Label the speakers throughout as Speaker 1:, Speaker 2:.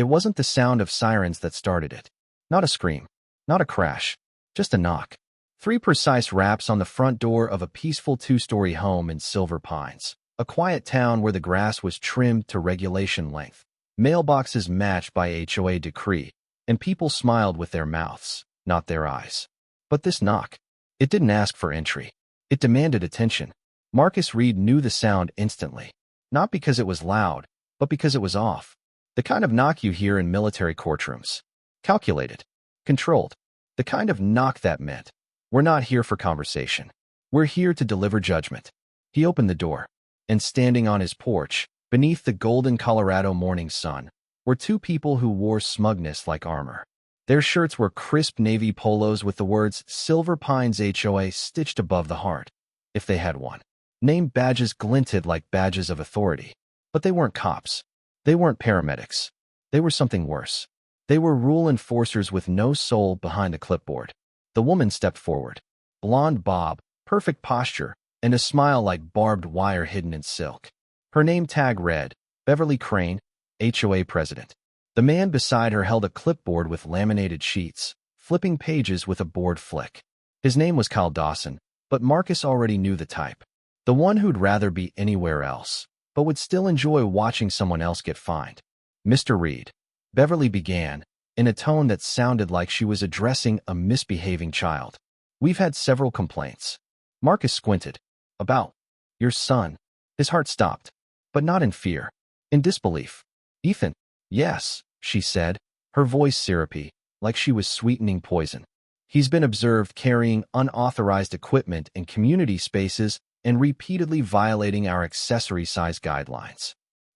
Speaker 1: It wasn't the sound of sirens that started it. Not a scream. Not a crash. Just a knock. 3 precise raps on the front door of a peaceful 2-story home in Silver Pines, a quiet town where the grass was trimmed to regulation length, mailboxes matched by HOA decree, and people smiled with their mouths, not their eyes. But this knock, it didn't ask for entry. It demanded attention. Marcus Reed knew the sound instantly, not because it was loud, but because it was off. The kind of knock you hear in military courtrooms. Calculated. Controlled. The kind of knock that meant, we're not here for conversation. We're here to deliver judgment. He opened the door, and standing on his porch, beneath the golden Colorado morning sun, were 2 people who wore smugness like armor. Their shirts were crisp navy polos with the words Silver Pines HOA stitched above the heart, if they had one. Name badges glinted like badges of authority. But they weren't cops. They weren't paramedics. They were something worse. They were rule enforcers with no soul behind the clipboard. The woman stepped forward. Blonde bob, perfect posture, and a smile like barbed wire hidden in silk. Her name tag read, Beverly Crane, HOA president. The man beside her held a clipboard with laminated sheets, flipping pages with a bored flick. His name was Kyle Dawson, but Marcus already knew the type. The one who'd rather be anywhere else, but would still enjoy watching someone else get fined. Mr. Reed, Beverly began, in a tone that sounded like she was addressing a misbehaving child. We've had several complaints. Marcus squinted. About your son. His heart stopped, but not in fear, in disbelief. Ethan. Yes, she said, her voice syrupy, like she was sweetening poison. He's been observed carrying unauthorized equipment in community spaces and repeatedly violating our accessory size guidelines.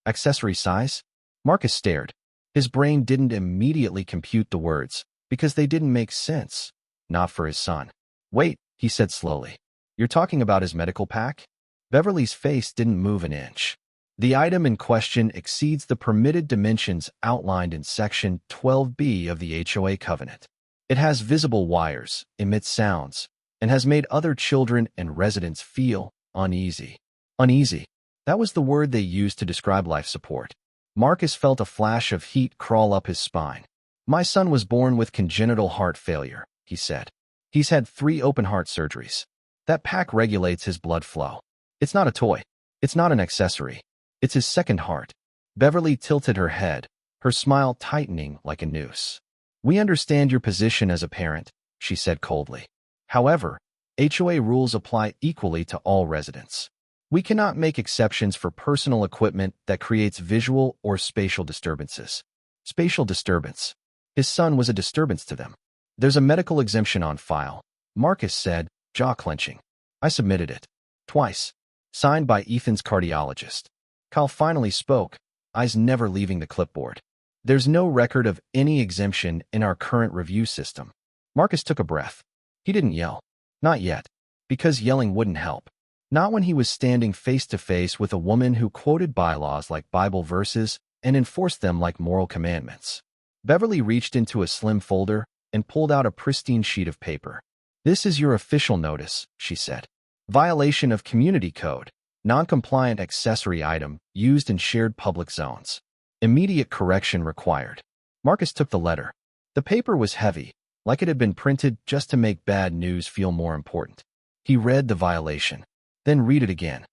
Speaker 1: Accessory size? Marcus stared. His brain didn't immediately compute the words, because they didn't make sense. Not for his son. Wait, he said slowly. You're talking about his medical pack? Beverly's face didn't move an inch. The item in question exceeds the permitted dimensions outlined in Section 12B of the HOA covenant. It has visible wires, emits sounds, and has made other children and residents feel uneasy. Uneasy. That was the word they used to describe life support. Marcus felt a flash of heat crawl up his spine. My son was born with congenital heart failure, he said. He's had 3 open-heart surgeries. That pack regulates his blood flow. It's not a toy. It's not an accessory. It's his second heart. Beverly tilted her head, her smile tightening like a noose. We understand your position as a parent, she said coldly. However, HOA rules apply equally to all residents. We cannot make exceptions for personal equipment that creates visual or spatial disturbances. Spatial disturbance. His son was a disturbance to them. There's a medical exemption on file, Marcus said, jaw clenching. I submitted it. Twice. Signed by Ethan's cardiologist. Kyle finally spoke, eyes never leaving the clipboard. There's no record of any exemption in our current review system. Marcus took a breath. He didn't yell. Not yet. Because yelling wouldn't help. Not when he was standing face to face with a woman who quoted bylaws like Bible verses and enforced them like moral commandments. Beverly reached into a slim folder and pulled out a pristine sheet of paper. This is your official notice, she said. Violation of community code. Non-compliant accessory item used in shared public zones. Immediate correction required. Marcus took the letter. The paper was heavy, like it had been printed just to make bad news feel more important. He read the violation, then read it again,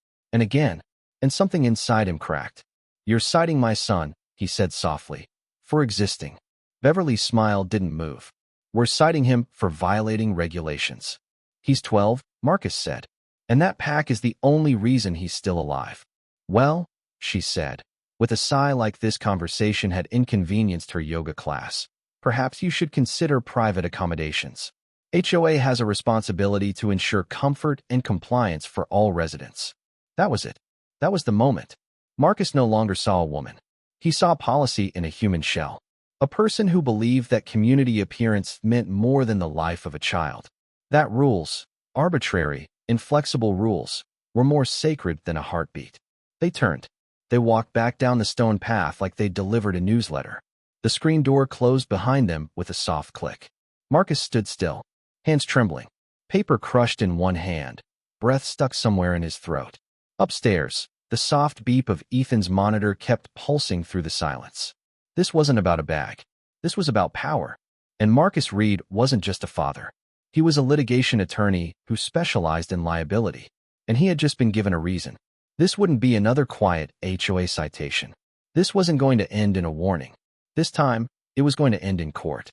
Speaker 1: and something inside him cracked. You're citing my son, he said softly, for existing. Beverly's smile didn't move. We're citing him for violating regulations. He's 12, Marcus said. And that pack is the only reason he's still alive. Well, she said, with a sigh like this conversation had inconvenienced her yoga class, perhaps you should consider private accommodations. HOA has a responsibility to ensure comfort and compliance for all residents. That was it. That was the moment. Marcus no longer saw a woman. He saw policy in a human shell. A person who believed that community appearance meant more than the life of a child. That rules, arbitrary, inflexible rules, were more sacred than a heartbeat. They turned. They walked back down the stone path like they'd delivered a newsletter. The screen door closed behind them with a soft click. Marcus stood still, hands trembling, paper crushed in one hand, breath stuck somewhere in his throat. Upstairs, the soft beep of Ethan's monitor kept pulsing through the silence. This wasn't about a bag. This was about power. And Marcus Reed wasn't just a father. He was a litigation attorney who specialized in liability, and he had just been given a reason. This wouldn't be another quiet HOA citation. This wasn't going to end in a warning. This time, it was going to end in court.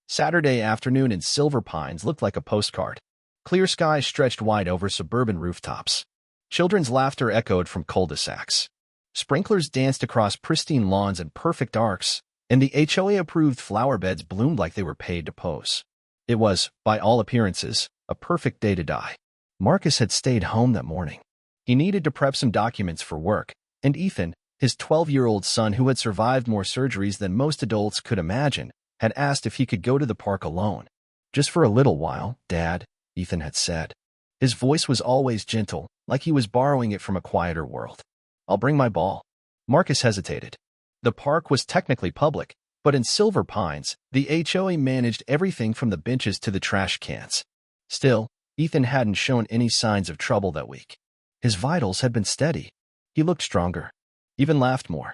Speaker 1: Saturday afternoon in Silver Pines looked like a postcard. Clear skies stretched wide over suburban rooftops. Children's laughter echoed from cul-de-sacs. Sprinklers danced across pristine lawns and perfect arcs, and the HOA-approved flower beds bloomed like they were paid to pose. It was, by all appearances, a perfect day to die. Marcus had stayed home that morning. He needed to prep some documents for work, and Ethan, his 12-year-old son who had survived more surgeries than most adults could imagine, had asked if he could go to the park alone. "Just for a little while, Dad," Ethan had said. His voice was always gentle, like he was borrowing it from a quieter world. "I'll bring my ball." Marcus hesitated. The park was technically public, but in Silver Pines, the HOA managed everything from the benches to the trash cans. Still, Ethan hadn't shown any signs of trouble that week. His vitals had been steady. He looked stronger. Even laughed more.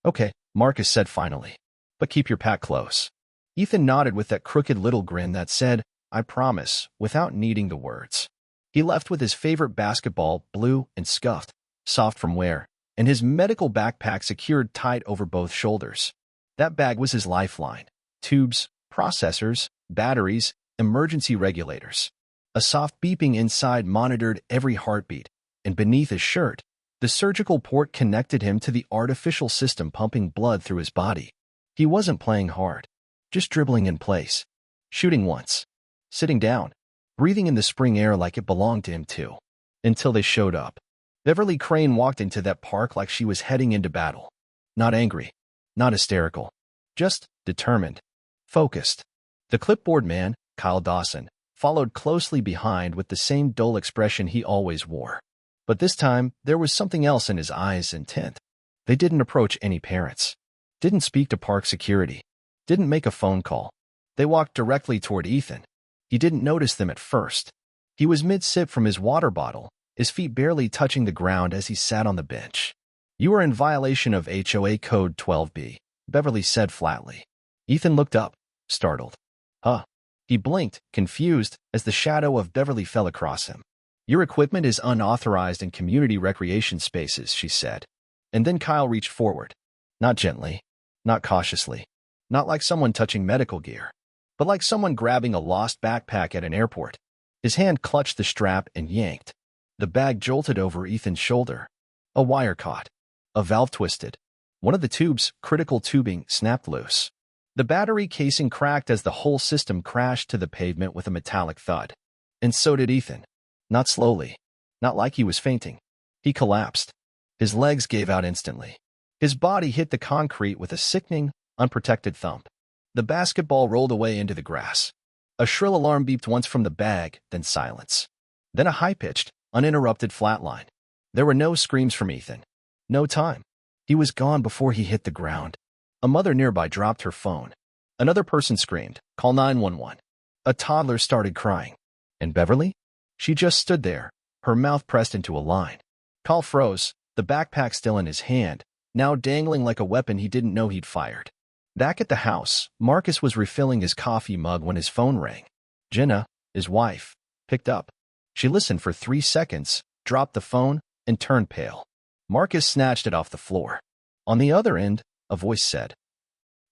Speaker 1: "Okay," Marcus said finally. "But keep your pack close." Ethan nodded with that crooked little grin that said, "I promise," without needing the words. He left with his favorite basketball, blue and scuffed, soft from wear, and his medical backpack secured tight over both shoulders. That bag was his lifeline. Tubes, processors, batteries, emergency regulators. A soft beeping inside monitored every heartbeat, and beneath his shirt, the surgical port connected him to the artificial system pumping blood through his body. He wasn't playing hard, just dribbling in place, shooting once, sitting down, breathing in the spring air like it belonged to him too. Until they showed up. Beverly Crane walked into that park like she was heading into battle. Not angry, not hysterical, just determined, focused. The clipboard man, Kyle Dawson, followed closely behind with the same dull expression he always wore. But this time, there was something else in his eyes and tint. They didn't approach any parents, didn't speak to park security, didn't make a phone call. They walked directly toward Ethan. He didn't notice them at first. He was mid-sip from his water bottle, his feet barely touching the ground as he sat on the bench. "You are in violation of HOA Code 12B, Beverly said flatly. Ethan looked up, startled. "Huh?" He blinked, confused, as the shadow of Beverly fell across him. "Your equipment is unauthorized in community recreation spaces," she said. And then Kyle reached forward. Not gently, not cautiously, not like someone touching medical gear, but like someone grabbing a lost backpack at an airport. His hand clutched the strap and yanked. The bag jolted over Ethan's shoulder. A wire caught. A valve twisted. One of the tubes, critical tubing, snapped loose. The battery casing cracked as the whole system crashed to the pavement with a metallic thud. And so did Ethan. Not slowly. Not like he was fainting. He collapsed. His legs gave out instantly. His body hit the concrete with a sickening, unprotected thump. The basketball rolled away into the grass. A shrill alarm beeped once from the bag, then silence. Then a high-pitched, uninterrupted flatline. There were no screams from Ethan. No time. He was gone before he hit the ground. A mother nearby dropped her phone. Another person screamed, "Call 911." A toddler started crying. And Beverly? She just stood there, her mouth pressed into a line. Kyle froze, the backpack still in his hand, now dangling like a weapon he didn't know he'd fired. Back at the house, Marcus was refilling his coffee mug when his phone rang. Jenna, his wife, picked up. She listened for 3 seconds, dropped the phone, and turned pale. Marcus snatched it off the floor. On the other end, a voice said,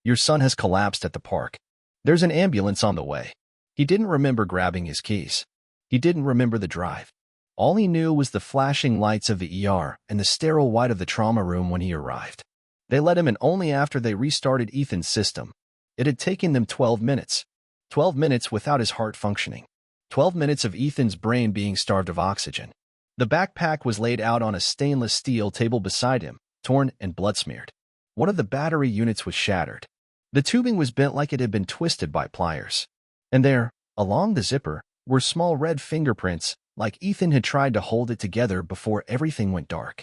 Speaker 1: "Your son has collapsed at the park. There's an ambulance on the way." He didn't remember grabbing his keys. He didn't remember the drive. All he knew was the flashing lights of the ER and the sterile white of the trauma room when he arrived. They let him in only after they restarted Ethan's system. It had taken them 12 minutes. 12 minutes without his heart functioning. 12 minutes of Ethan's brain being starved of oxygen. The backpack was laid out on a stainless steel table beside him, torn and blood-smeared. One of the battery units was shattered. The tubing was bent like it had been twisted by pliers. And there, along the zipper, were small red fingerprints, like Ethan had tried to hold it together before everything went dark.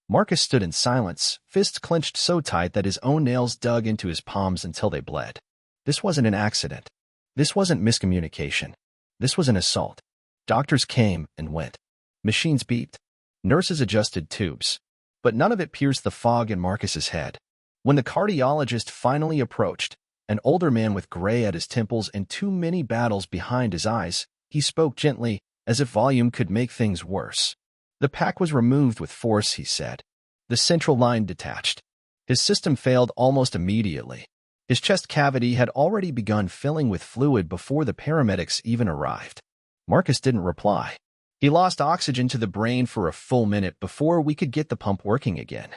Speaker 1: Marcus stood in silence, fists clenched so tight that his own nails dug into his palms until they bled. This wasn't an accident. This wasn't miscommunication. This was an assault. Doctors came and went. Machines beeped. Nurses adjusted tubes. But none of it pierced the fog in Marcus's head. When the cardiologist finally approached, an older man with gray at his temples and too many battles behind his eyes, he spoke gently, as if volume could make things worse. The pack was removed with force, he said. The central line detached. His system failed almost immediately. His chest cavity had already begun filling with fluid before the paramedics even arrived. Marcus didn't reply. He lost oxygen to the brain for a full minute before we could get the pump working again.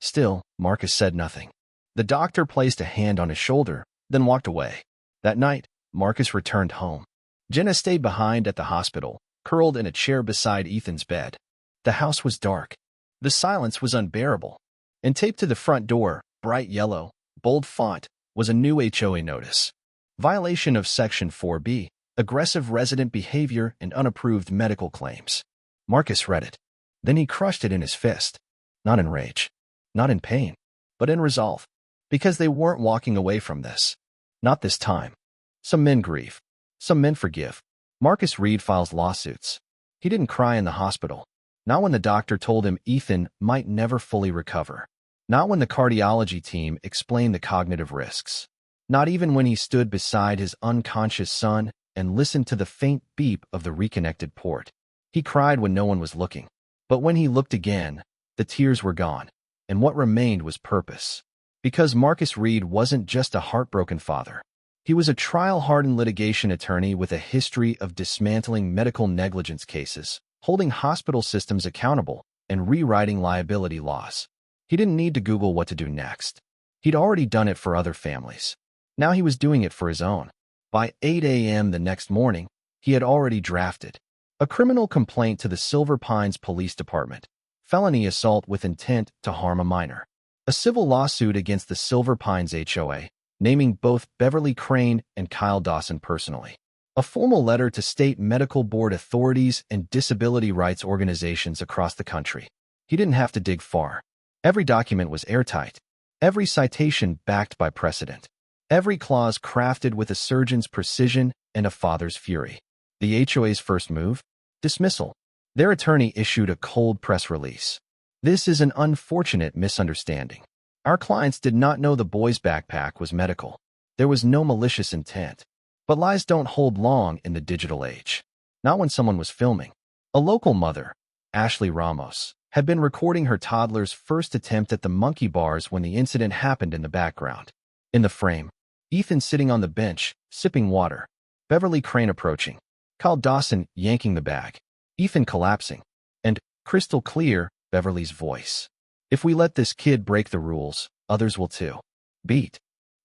Speaker 1: Still, Marcus said nothing. The doctor placed a hand on his shoulder, then walked away. That night, Marcus returned home. Jenna stayed behind at the hospital, curled in a chair beside Ethan's bed. The house was dark. The silence was unbearable. And taped to the front door, bright yellow, bold font, was a new HOA notice. Violation of Section 4B, aggressive resident behavior and unapproved medical claims. Marcus read it. Then he crushed it in his fist. Not in rage, not in pain, but in resolve. Because they weren't walking away from this. Not this time. Some men grieve. Some men forgive. Marcus Reed files lawsuits. He didn't cry in the hospital. Not when the doctor told him Ethan might never fully recover. Not when the cardiology team explained the cognitive risks. Not even when he stood beside his unconscious son and listened to the faint beep of the reconnected port. He cried when no one was looking. But when he looked again, the tears were gone, and what remained was purpose. Because Marcus Reed wasn't just a heartbroken father. He was a trial-hardened litigation attorney with a history of dismantling medical negligence cases, holding hospital systems accountable, and rewriting liability laws. He didn't need to Google what to do next. He'd already done it for other families. Now he was doing it for his own. By 8 a.m. the next morning, he had already drafted a criminal complaint to the Silver Pines Police Department, felony assault with intent to harm a minor, a civil lawsuit against the Silver Pines HOA, naming both Beverly Crane and Kyle Dawson personally, a formal letter to state medical board authorities and disability rights organizations across the country. He didn't have to dig far. Every document was airtight, every citation backed by precedent, every clause crafted with a surgeon's precision and a father's fury. The HOA's first move? Dismissal. Their attorney issued a cold press release. This is an unfortunate misunderstanding. Our clients did not know the boy's backpack was medical. There was no malicious intent. But lies don't hold long in the digital age. Not when someone was filming. A local mother, Ashley Ramos, had been recording her toddler's first attempt at the monkey bars when the incident happened in the background. In the frame, Ethan sitting on the bench, sipping water. Beverly Crane approaching. Kyle Dawson yanking the bag. Ethan collapsing. And, crystal clear, Beverly's voice. If we let this kid break the rules, others will too. Beat.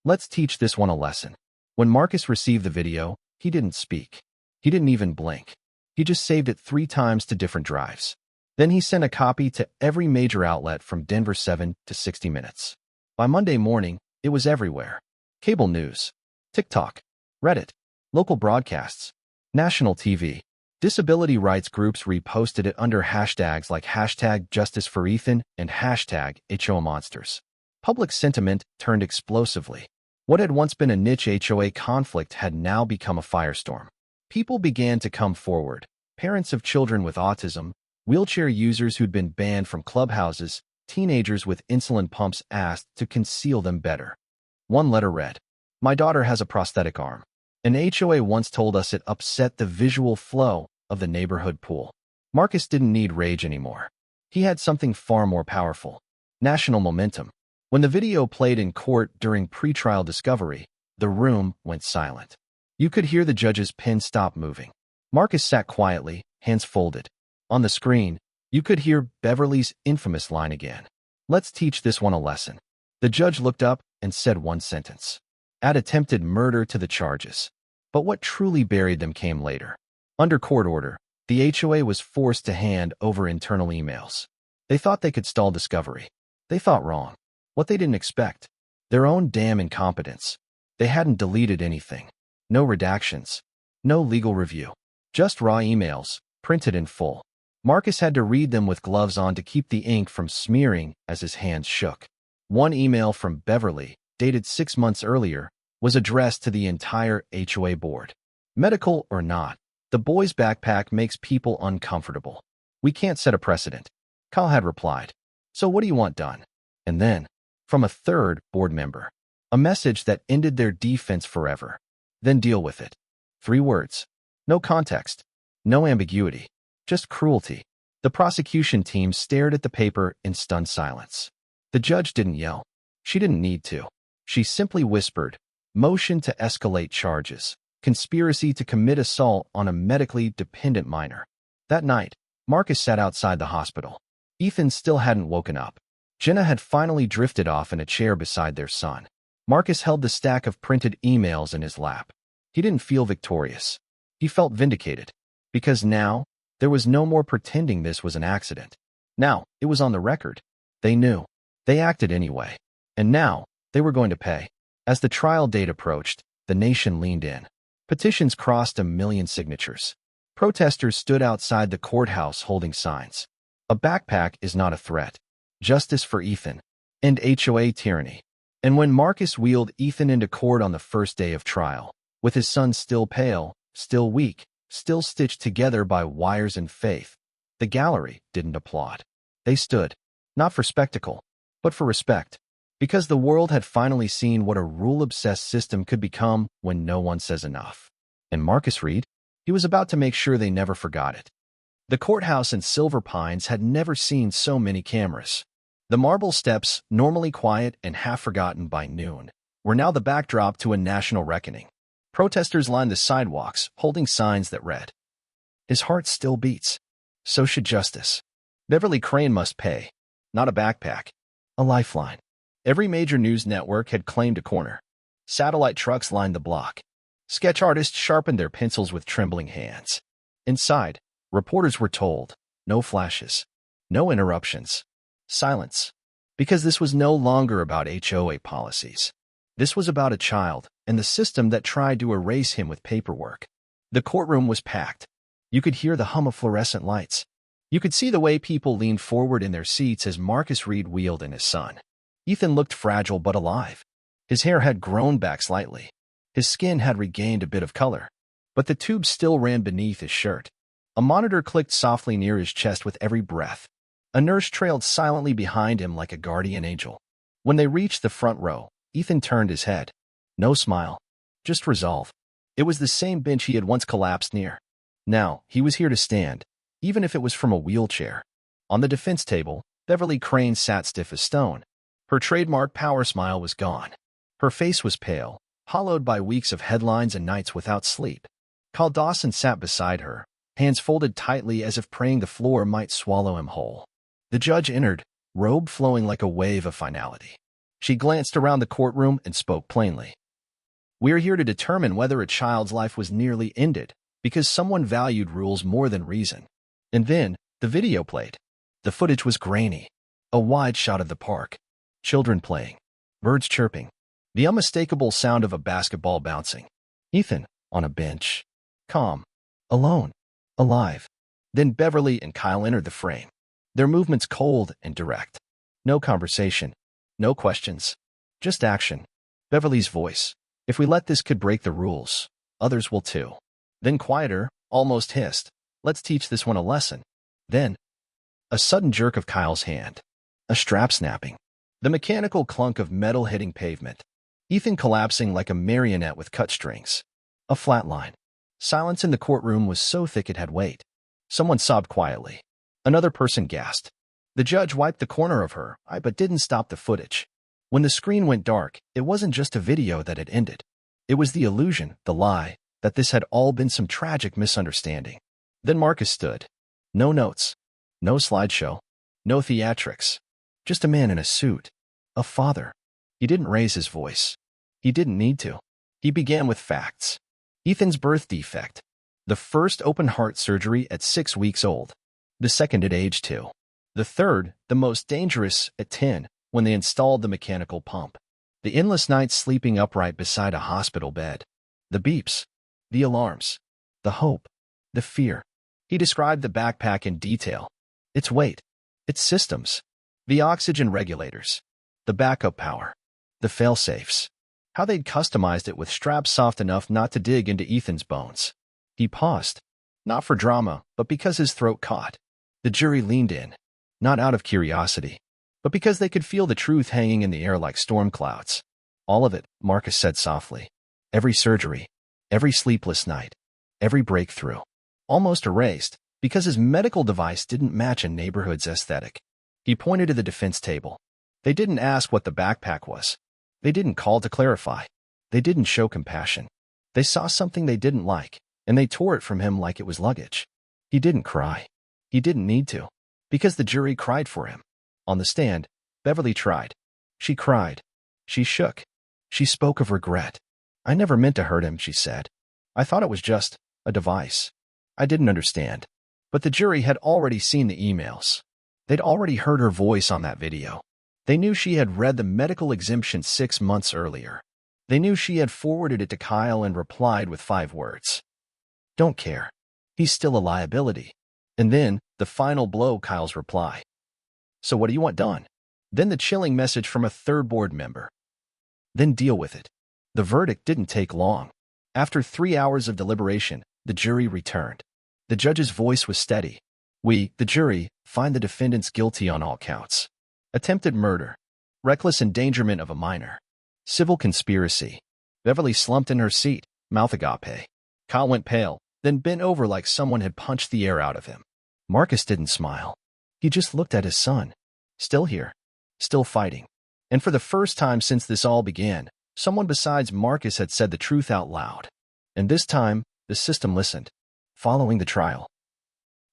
Speaker 1: Let's teach this one a lesson. When Marcus received the video, he didn't speak. He didn't even blink. He just saved it 3 times to different drives. Then he sent a copy to every major outlet from Denver 7 to 60 Minutes. By Monday morning, it was everywhere. Cable news, TikTok, Reddit, local broadcasts, national TV. Disability rights groups reposted it under hashtags like #JusticeForEthan and #HOAMonsters. Public sentiment turned explosively. What had once been a niche HOA conflict had now become a firestorm. People began to come forward. Parents of children with autism, wheelchair users who'd been banned from clubhouses, teenagers with insulin pumps asked to conceal them better. One letter read, "My daughter has a prosthetic arm. An HOA once told us it upset the visual flow of the neighborhood pool." Marcus didn't need rage anymore. He had something far more powerful. National momentum. When the video played in court during pretrial discovery, the room went silent. You could hear the judge's pen stop moving. Marcus sat quietly, hands folded. On the screen, you could hear Beverly's infamous line again. "Let's teach this one a lesson." The judge looked up and said one sentence. Add attempted murder to the charges. But what truly buried them came later. Under court order, the HOA was forced to hand over internal emails. They thought they could stall discovery. They thought wrong. What they didn't expect. Their own damn incompetence. They hadn't deleted anything. No redactions. No legal review. Just raw emails, printed in full. Marcus had to read them with gloves on to keep the ink from smearing as his hands shook. One email from Beverly, dated 6 months earlier, was addressed to the entire HOA board. Medical or not, the boy's backpack makes people uncomfortable. We can't set a precedent. Kyle had replied. So what do you want done? And then, from a third board member. A message that ended their defense forever. Then deal with it. 3 words. No context. No ambiguity. Just cruelty. The prosecution team stared at the paper in stunned silence. The judge didn't yell. She didn't need to. She simply whispered, "Motion to escalate charges. Conspiracy to commit assault on a medically dependent minor." That night, Marcus sat outside the hospital. Ethan still hadn't woken up. Jenna had finally drifted off in a chair beside their son. Marcus held the stack of printed emails in his lap. He didn't feel victorious. He felt vindicated. Because now, there was no more pretending this was an accident. Now, it was on the record. They knew. They acted anyway. And now, they were going to pay. As the trial date approached, the nation leaned in. Petitions crossed 1 million signatures. Protesters stood outside the courthouse holding signs. A backpack is not a threat. Justice for Ethan. End HOA tyranny. And when Marcus wheeled Ethan into court on the first day of trial, with his son still pale, still weak, still stitched together by wires and faith, the gallery didn't applaud. They stood, not for spectacle, but for respect. Because the world had finally seen what a rule-obsessed system could become when no one says enough. And Marcus Reed? He was about to make sure they never forgot it. The courthouse in Silver Pines had never seen so many cameras. The marble steps, normally quiet and half-forgotten by noon, were now the backdrop to a national reckoning. Protesters lined the sidewalks, holding signs that read, "His heart still beats. So should justice. Beverly Crane must pay. Not a backpack. A lifeline." Every major news network had claimed a corner. Satellite trucks lined the block. Sketch artists sharpened their pencils with trembling hands. Inside, reporters were told, no flashes, no interruptions, silence. Because this was no longer about HOA policies. This was about a child and the system that tried to erase him with paperwork. The courtroom was packed. You could hear the hum of fluorescent lights. You could see the way people leaned forward in their seats as Marcus Reed wheeled in his son. Ethan looked fragile but alive. His hair had grown back slightly. His skin had regained a bit of color. But the tube still ran beneath his shirt. A monitor clicked softly near his chest with every breath. A nurse trailed silently behind him like a guardian angel. When they reached the front row, Ethan turned his head. No smile. Just resolve. It was the same bench he had once collapsed near. Now, he was here to stand, even if it was from a wheelchair. On the defense table, Beverly Crane sat stiff as stone. Her trademark power smile was gone. Her face was pale, hollowed by weeks of headlines and nights without sleep. Cal Dawson sat beside her, hands folded tightly as if praying the floor might swallow him whole. The judge entered, robe flowing like a wave of finality. She glanced around the courtroom and spoke plainly. "We're here to determine whether a child's life was nearly ended, because someone valued rules more than reason." And then, the video played. The footage was grainy. A wide shot of the park. Children playing. Birds chirping. The unmistakable sound of a basketball bouncing. Ethan, on a bench. Calm. Alone. Alive. Then Beverly and Kyle entered the frame. Their movements cold and direct. No conversation. No questions. Just action. Beverly's voice. "If we let this kid break the rules, others will too." Then quieter, almost hissed. "Let's teach this one a lesson." Then, a sudden jerk of Kyle's hand. A strap snapping. The mechanical clunk of metal hitting pavement. Ethan collapsing like a marionette with cut strings. A flat line. Silence in the courtroom was so thick it had weight. Someone sobbed quietly. Another person gasped. The judge wiped the corner of her eye but didn't stop the footage. When the screen went dark, it wasn't just a video that had ended. It was the illusion, the lie, that this had all been some tragic misunderstanding. Then Marcus stood. No notes. No slideshow. No theatrics. Just a man in a suit. A father. He didn't raise his voice. He didn't need to. He began with facts. Ethan's birth defect. The first open heart surgery at 6 weeks old. The second at age 2. The third, the most dangerous, at 10, when they installed the mechanical pump. The endless nights sleeping upright beside a hospital bed. The beeps. The alarms. The hope. The fear. He described the backpack in detail. Its weight. Its systems. The oxygen regulators. The backup power. The fail-safes. How they'd customized it with straps soft enough not to dig into Ethan's bones. He paused. Not for drama, but because his throat caught. The jury leaned in. Not out of curiosity. but because they could feel the truth hanging in the air like storm clouds. All of it, Marcus said softly. Every surgery, every sleepless night, every breakthrough. Almost erased, because his medical device didn't match a neighborhood's aesthetic. He pointed to the defense table. They didn't ask what the backpack was. They didn't call to clarify. They didn't show compassion. They saw something they didn't like, and they tore it from him like it was luggage. He didn't cry. He didn't need to, because the jury cried for him. On the stand, Beverly tried. She cried. She shook. She spoke of regret. I never meant to hurt him, she said. I thought it was just a device. I didn't understand. But the jury had already seen the emails. They'd already heard her voice on that video. They knew she had read the medical exemption 6 months earlier. They knew she had forwarded it to Kyle and replied with 5 words. Don't care. He's still a liability. And then, the final blow, Kyle's reply. So what do you want done? Then the chilling message from a third board member. Then deal with it. The verdict didn't take long. After 3 hours of deliberation, the jury returned. The judge's voice was steady. We, the jury, find the defendants guilty on all counts. Attempted murder. Reckless endangerment of a minor. Civil conspiracy. Beverly slumped in her seat, mouth agape. Kyle went pale, then bent over like someone had punched the air out of him. Marcus didn't smile. He just looked at his son. Still here. Still fighting. And for the first time since this all began, someone besides Marcus had said the truth out loud. And this time, the system listened. Following the trial,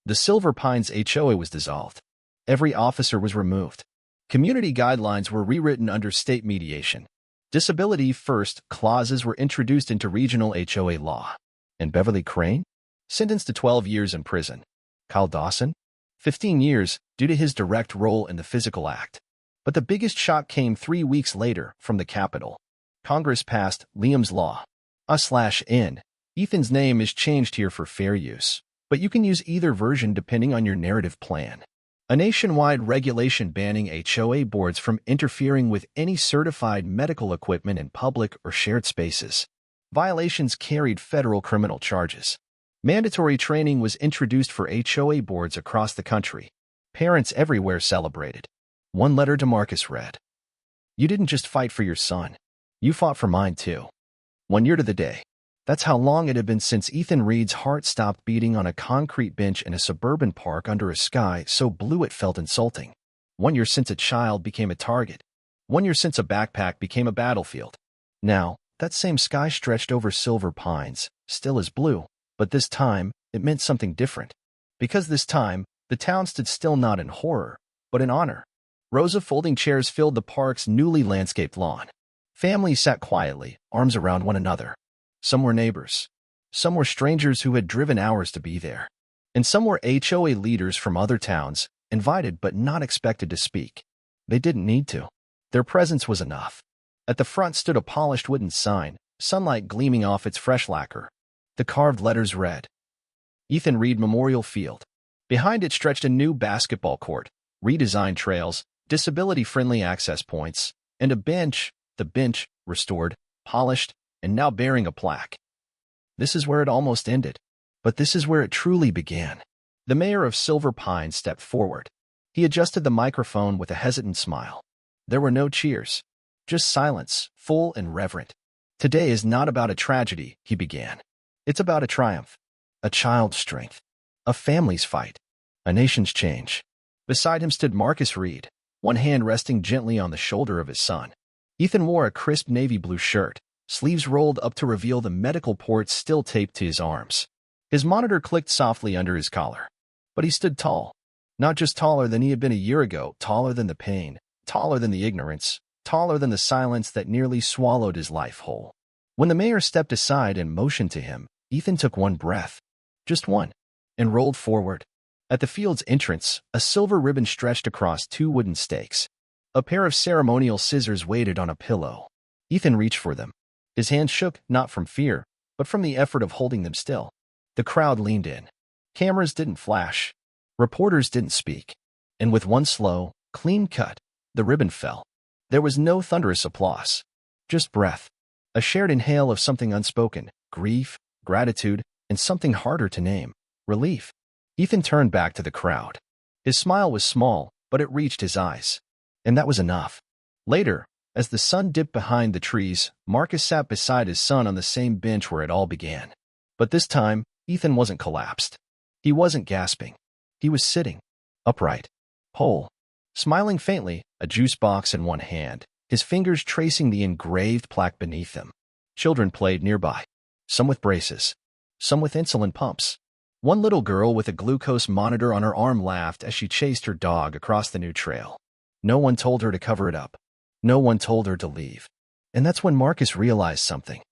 Speaker 1: the Silver Pines HOA was dissolved. Every officer was removed. Community guidelines were rewritten under state mediation. Disability first clauses were introduced into regional HOA law. And Beverly Crane? Sentenced to 12 years in prison. Kyle Dawson? 15 years due to his direct role in the physical act. But the biggest shock came 3 weeks later from the Capitol. Congress passed Liam's Law. A/N. Ethan's name is changed here for fair use, but you can use either version depending on your narrative plan. A nationwide regulation banning HOA boards from interfering with any certified medical equipment in public or shared spaces. Violations carried federal criminal charges. Mandatory training was introduced for HOA boards across the country. Parents everywhere celebrated. One letter to Marcus read, "You didn't just fight for your son. You fought for mine too." 1 year to the day. That's how long it had been since Ethan Reed's heart stopped beating on a concrete bench in a suburban park under a sky so blue it felt insulting. 1 year since a child became a target. 1 year since a backpack became a battlefield. Now, that same sky stretched over Silver Pines, still as blue, but this time, it meant something different. Because this time, the town stood still not in horror, but in honor. Rows of folding chairs filled the park's newly landscaped lawn. Families sat quietly, arms around one another. Some were neighbors. Some were strangers who had driven hours to be there. And some were HOA leaders from other towns, invited but not expected to speak. They didn't need to. Their presence was enough. At the front stood a polished wooden sign, sunlight gleaming off its fresh lacquer. The carved letters read, Ethan Reed Memorial Field. Behind it stretched a new basketball court, redesigned trails, disability-friendly access points, and a bench, the bench, restored, polished, and now bearing a plaque. This is where it almost ended, but this is where it truly began. The mayor of Silver Pines stepped forward. He adjusted the microphone with a hesitant smile. There were no cheers, just silence, full and reverent. Today is not about a tragedy, he began. It's about a triumph, a child's strength, a family's fight, a nation's change. Beside him stood Marcus Reed, one hand resting gently on the shoulder of his son. Ethan wore a crisp navy blue shirt, sleeves rolled up to reveal the medical ports still taped to his arms. His monitor clicked softly under his collar. But he stood tall. Not just taller than he had been a year ago, taller than the pain, taller than the ignorance, taller than the silence that nearly swallowed his life whole. When the mayor stepped aside and motioned to him, Ethan took one breath. Just one. And rolled forward. At the field's entrance, a silver ribbon stretched across 2 wooden stakes. A pair of ceremonial scissors waited on a pillow. Ethan reached for them. His hands shook, not from fear, but from the effort of holding them still. The crowd leaned in. Cameras didn't flash. Reporters didn't speak. And with one slow, clean cut, the ribbon fell. There was no thunderous applause. Just breath. A shared inhale of something unspoken, grief, gratitude, and something harder to name, relief. Ethan turned back to the crowd. His smile was small, but it reached his eyes. And that was enough. Later, as the sun dipped behind the trees, Marcus sat beside his son on the same bench where it all began. But this time, Ethan wasn't collapsed. He wasn't gasping. He was sitting, upright, whole, smiling faintly, a juice box in one hand, his fingers tracing the engraved plaque beneath him. Children played nearby, some with braces, some with insulin pumps. One little girl with a glucose monitor on her arm laughed as she chased her dog across the new trail. No one told her to cover it up. No one told her to leave. And that's when Marcus realized something.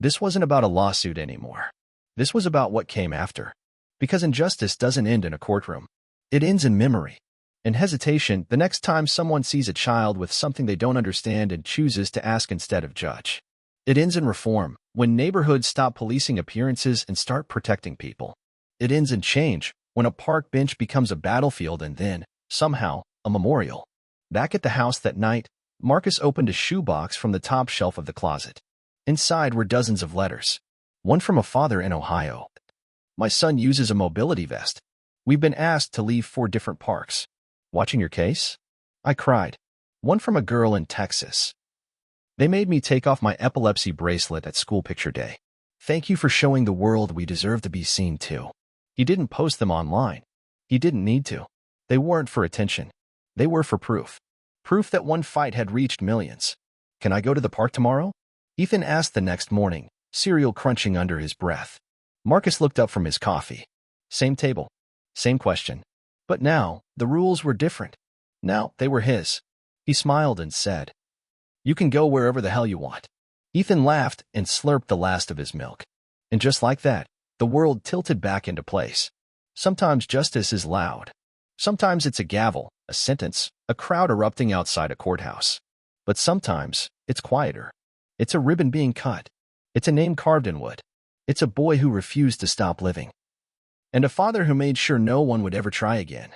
Speaker 1: This wasn't about a lawsuit anymore. This was about what came after. Because injustice doesn't end in a courtroom. It ends in memory. In hesitation, the next time someone sees a child with something they don't understand and chooses to ask instead of judge. It ends in reform, when neighborhoods stop policing appearances and start protecting people. It ends in change, when a park bench becomes a battlefield and then, somehow, a memorial. Back at the house that night, Marcus opened a shoebox from the top shelf of the closet. Inside were dozens of letters. One from a father in Ohio. My son uses a mobility vest. We've been asked to leave 4 different parks. Watching your case? I cried. One from a girl in Texas. They made me take off my epilepsy bracelet at school picture day. Thank you for showing the world we deserve to be seen too. He didn't post them online. He didn't need to. They weren't for attention. They were for proof. Proof that one fight had reached millions. Can I go to the park tomorrow? Ethan asked the next morning, cereal crunching under his breath. Marcus looked up from his coffee. Same table. Same question. But now, the rules were different. Now, they were his. He smiled and said, "You can go wherever the hell you want." Ethan laughed and slurped the last of his milk. And just like that, the world tilted back into place. Sometimes justice is loud. Sometimes it's a gavel, a sentence, a crowd erupting outside a courthouse. But sometimes, it's quieter. It's a ribbon being cut. It's a name carved in wood. It's a boy who refused to stop living. And a father who made sure no one would ever try again.